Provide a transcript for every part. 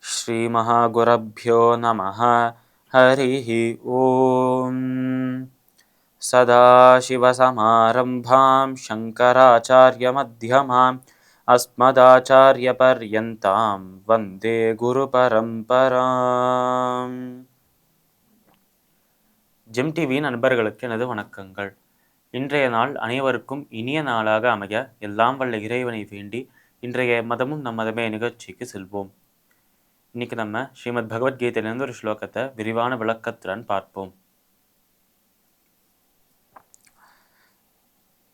ஸ்ரீ மகாகுரப்யோ நமः. ஹரிஹி ஓம். சதாசிவசமாரம்பாம் சங்கராச்சார்யமத்யமாம் அஸ்மதாச்சார்யபர்யந்தாம் வந்தே குருபரம்பராம். ஜெம் டிவியின் நண்பர்களுக்கு எனது வணக்கங்கள். இன்றைய நாள் அனைவருக்கும் இனிய நாளாக அமைய எல்லாம் வல்ல இறைவனை வேண்டி இன்றைய மதமும் நம் மதமே நிகழ்ச்சிக்கு செல்வோம். இன்னைக்கு நம்ம ஸ்ரீமத் பகவத்கீதையிலிருந்து ஒரு ஸ்லோகத்தை விரிவான விளக்கத்துடன் பார்ப்போம்.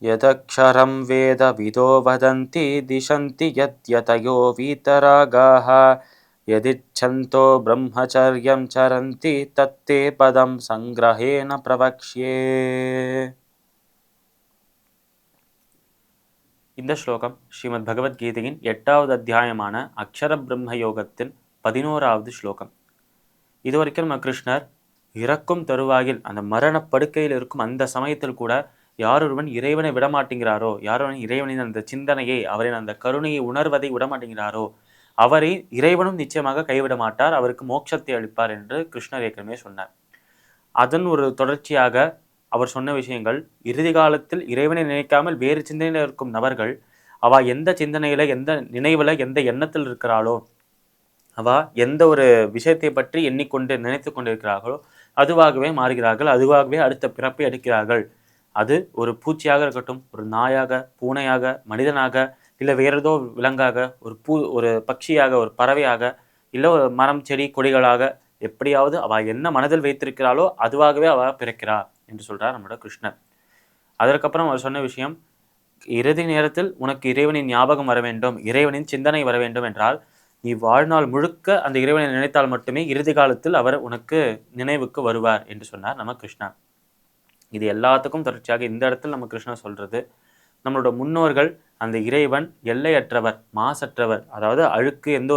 யதக்ஷரம் வேத விதோ வதந்தி திசந்தி யத்யதயோ வீதராகாஹ யதிச்சந்தோ பிரம்மச்சர்யம் சரந்தி தத்தே பதம் சங்கிரஹேன பிரவக்ஷ்யே. இந்த ஸ்லோகம் ஸ்ரீமத் பகவத்கீதையின் 8வது அத்தியாயமான அக்ஷர பிரம்ம யோகத்தின் 11வது ஸ்லோகம். இதுவரைக்கும் நம்ம கிருஷ்ணர் இறக்கும் தருவாயில் அந்த மரணப்படுக்கையில் இருக்கும் அந்த சமயத்தில் கூட யாரொருவன் இறைவனை விடமாட்டேங்கிறாரோ, யாரொருவன் இறைவனின் அந்த சிந்தனையை, அவரின் அந்த கருணையை உணர்வதை விடமாட்டேங்கிறாரோ அவரை இறைவனும் நிச்சயமாக கைவிட மாட்டார், அவருக்கு மோட்சத்தை அளிப்பார் என்று கிருஷ்ணர் ஏற்கனவே சொன்னார். அதன் ஒரு தொடர்ச்சியாக அவர் சொன்ன விஷயங்கள், இறுதி காலத்தில் இறைவனை நினைக்காமல் வேறு சிந்தனையில் இருக்கும் நபர்கள் அவ எந்த சிந்தனையில, எந்த நினைவுல, எந்த எண்ணத்தில் இருக்கிறாளோ, அவ எந்த ஒரு விஷயத்தை பற்றி எண்ணிக்கொண்டு நினைத்து கொண்டிருக்கிறார்களோ அதுவாகவே மாறுகிறார்கள், அதுவாகவே அடுத்த பிறப்பை எடுக்கிறார்கள். அது ஒரு பூச்சியாக இருக்கட்டும், ஒரு நாயாக, பூனையாக, மனிதனாக, இல்லை வேற ஏதோ விலங்காக, ஒரு பட்சியாக, ஒரு பறவையாக, இல்லை ஒரு மரம் செடி கொடிகளாக, எப்படியாவது அவ என்ன மனதில் வைத்திருக்கிறாளோ அதுவாகவே அவ பிறக்கிறார் என்று சொல்றார் நம்மளோட கிருஷ்ணர். அதற்கப்புறம் அவர் சொன்ன விஷயம், இறுதி நேரத்தில் உனக்கு இறைவனின் ஞாபகம் வர வேண்டும், இறைவனின் சிந்தனை வர வேண்டும் என்றால் நீ வாழ்நாள் முழுக்க அந்த இறைவனை நினைத்தால் மட்டுமே இறுதி காலத்தில் அவர் உனக்கு நினைவுக்கு வருவார் என்று சொன்னார் நம்ம கிருஷ்ணா. இது எல்லாத்துக்கும் தொடர்ச்சியாக இந்த இடத்துல நம்ம கிருஷ்ணா சொல்றது, நம்மளோட முன்னோர்கள் அந்த இறைவன் எல்லையற்றவர், மாசற்றவர், அதாவது அழுக்கு எந்த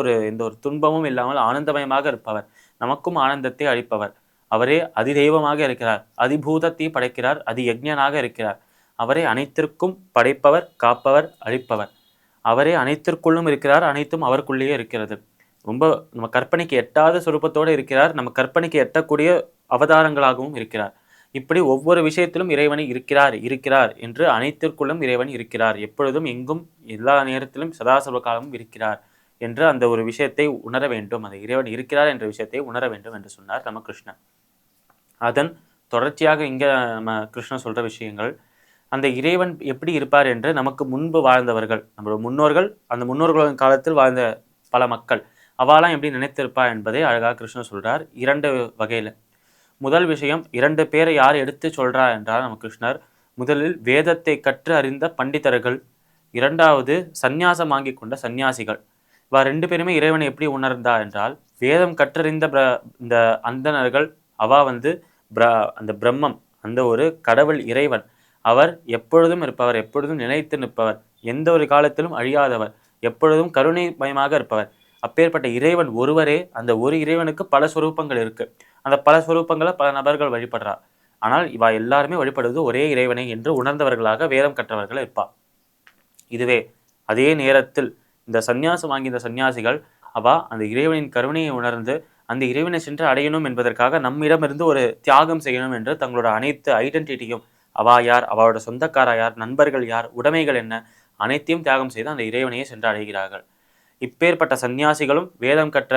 ஒரு துன்பமும் இல்லாமல் ஆனந்தமயமாக இருப்பவர், நமக்கும் ஆனந்தத்தை அளிப்பவர். அவரே அதிதெய்வமாக இருக்கிறார், அதிபூதத்தை படைக்கிறார், அதி யஜ்ஞனாக இருக்கிறார். அவரே அனைத்திற்கும் படைப்பவர், காப்பவர், அழிப்பவர். அவரே அனைத்திற்குள்ளும் இருக்கிறார், அனைத்தும் அவருக்குள்ளேயே இருக்கிறது. ரொம்ப நம்ம கற்பனைக்கு எட்டாத சொரூபத்தோடு இருக்கிறார், நம்ம கற்பனைக்கு எட்டக்கூடிய அவதாரங்களாகவும் இருக்கிறார். இப்படி ஒவ்வொரு விஷயத்திலும் இறைவனை இருக்கிறார் என்று அனைத்திற்குள்ளும் இறைவன் இருக்கிறார், எப்பொழுதும் எங்கும் எல்லா நேரத்திலும் சதாசர்வ காலமும் இருக்கிறார் என்று அந்த ஒரு விஷயத்தை உணர வேண்டும், அந்த இறைவன் இருக்கிறார் என்ற விஷயத்தை உணர வேண்டும் என்று சொன்னார் நம்ம கிருஷ்ணன். அதன் தொடர்ச்சியாக இங்க நம்ம கிருஷ்ணன் சொல்ற விஷயங்கள், அந்த இறைவன் எப்படி இருப்பார் என்று நமக்கு முன்பு வாழ்ந்தவர்கள், நம்மளோட முன்னோர்கள், அந்த முன்னோர்களின் காலத்தில் வாழ்ந்த பல மக்கள் அவாலாம் எப்படி நினைத்திருப்பார் என்பதை அழகாக கிருஷ்ணன் சொல்றார் 2 வகையில. முதல் விஷயம், 2 பேரை யார் எடுத்து சொல்றார் என்றால் நம்ம கிருஷ்ணர், முதலில் வேதத்தை கற்று அறிந்த பண்டிதர்கள், 2வது சந்நியாசம் வாங்கி கொண்ட சந்நியாசிகள். இவ 2 பேருமே இறைவனை எப்படி உணர்ந்தார் என்றால், வேதம் கற்றறிந்த இந்த அந்தணர்கள் அவ அந்த பிரம்மம், அந்த ஒரு கடவுள் இறைவன் அவர் எப்பொழுதும் இருப்பவர், எப்பொழுதும் நிலைத்து நிற்பவர், எந்த ஒரு காலத்திலும் அழியாதவர், எப்பொழுதும் கருணை மயமாக இருப்பவர். அப்பேற்பட்ட இறைவன் ஒருவரே, அந்த ஒரு இறைவனுக்கு பல சொரூபங்கள் இருக்கு, அந்த பல சொரூபங்களை பல நபர்கள் வழிபடுறார். ஆனால் இவ எல்லாருமே வழிபடுவது ஒரே இறைவனை என்று உணர்ந்தவர்களாக வேதம் கற்றவர்கள் இருப்பார். இதுவே அதே நேரத்தில் இந்த சந்நியாசம் வாங்கி இந்த சந்நியாசிகள் அவ அந்த இறைவனின் கருணையை உணர்ந்து அந்த இறைவனை சென்று அடையணும் என்பதற்காக நம்மிடமிருந்து ஒரு தியாகம் செய்யணும் என்று தங்களோட அனைத்து ஐடென்டிட்டியும், அவா யார், அவளோட சொந்தக்காரா யார், நண்பர்கள் யார், உடைமைகள் என்ன, அனைத்தையும் தியாகம் செய்து அந்த இறைவனையே சென்று அடைகிறார்கள். இப்பேற்பட்ட சந்நியாசிகளும் வேதம் கற்ற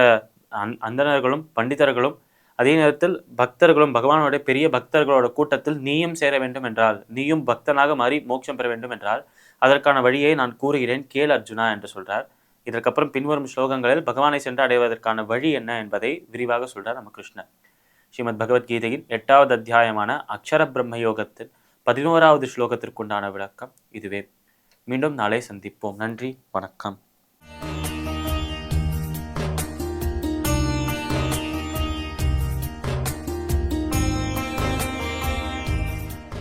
அந்தணர்களும் பண்டிதர்களும் அதே நேரத்தில் பக்தர்களும், பகவானுடைய பெரிய பக்தர்களோட கூட்டத்தில் நீயும் சேர வேண்டும் என்றால், நீயும் பக்தனாக மாறி மோட்சம் பெற வேண்டும் என்றால் அதற்கான வழியை நான் கூறுகிறேன் கேள் அர்ஜுனா என்று சொல்றார். இதற்கப்புறம் பின்வரும் ஸ்லோகங்களில் பகவானை சென்று அடைவதற்கான வழி என்ன என்பதை விரிவாக சொல்றார் நம்ம கிருஷ்ணர். ஸ்ரீமத் பகவத்கீதையின் 8வது அத்தியாயமான அக்ஷர பிரம்ம யோகத்தின் 11வது ஸ்லோகத்திற்குண்டான விளக்கம் இதுவே. மீண்டும் நாளை சந்திப்போம். நன்றி, வணக்கம்.